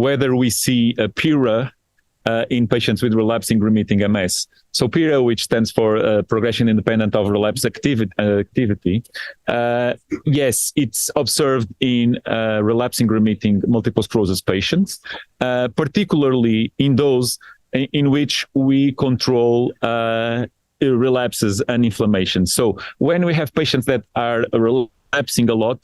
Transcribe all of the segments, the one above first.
whether we see a PIRA in patients with relapsing-remitting MS. So PIRA, which stands for progression independent of relapse activity, yes, it's observed in relapsing-remitting multiple sclerosis patients, particularly in those in which we control relapses and inflammation. So when we have patients that are relapsing a lot,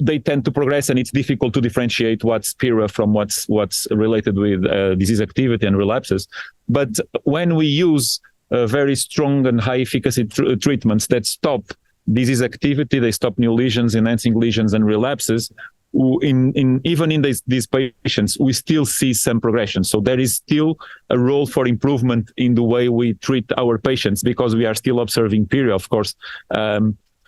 they tend to progress, and it's difficult to differentiate what's PIRA from what's related with disease activity and relapses. But when we use very strong and high efficacy treatments that stop disease activity, they stop new lesions, enhancing lesions, and relapses, even in these patients, we still see some progression. So there is still a role for improvement in the way we treat our patients, because we are still observing PIRA. Of course,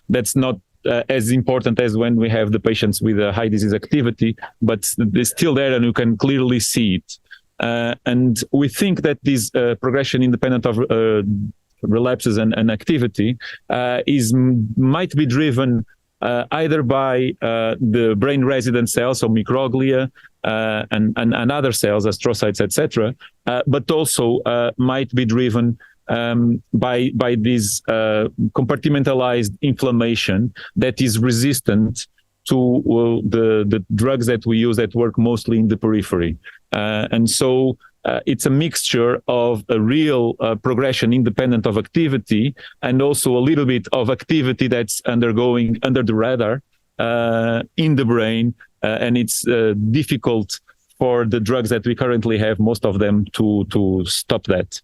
that's not as important as when we have the patients with a high disease activity, but they're still there and you can clearly see it. And we think that this progression independent of relapses and activity might be driven either by the brain resident cells, so microglia, and other cells, astrocytes, etc., but also might be driven by this compartmentalized inflammation that is resistant to the drugs that we use that work mostly in the periphery. And so it's a mixture of a real progression independent of activity, and also a little bit of activity that's undergoing under the radar in the brain, and it's difficult for the drugs that we currently have, most of them, to stop that.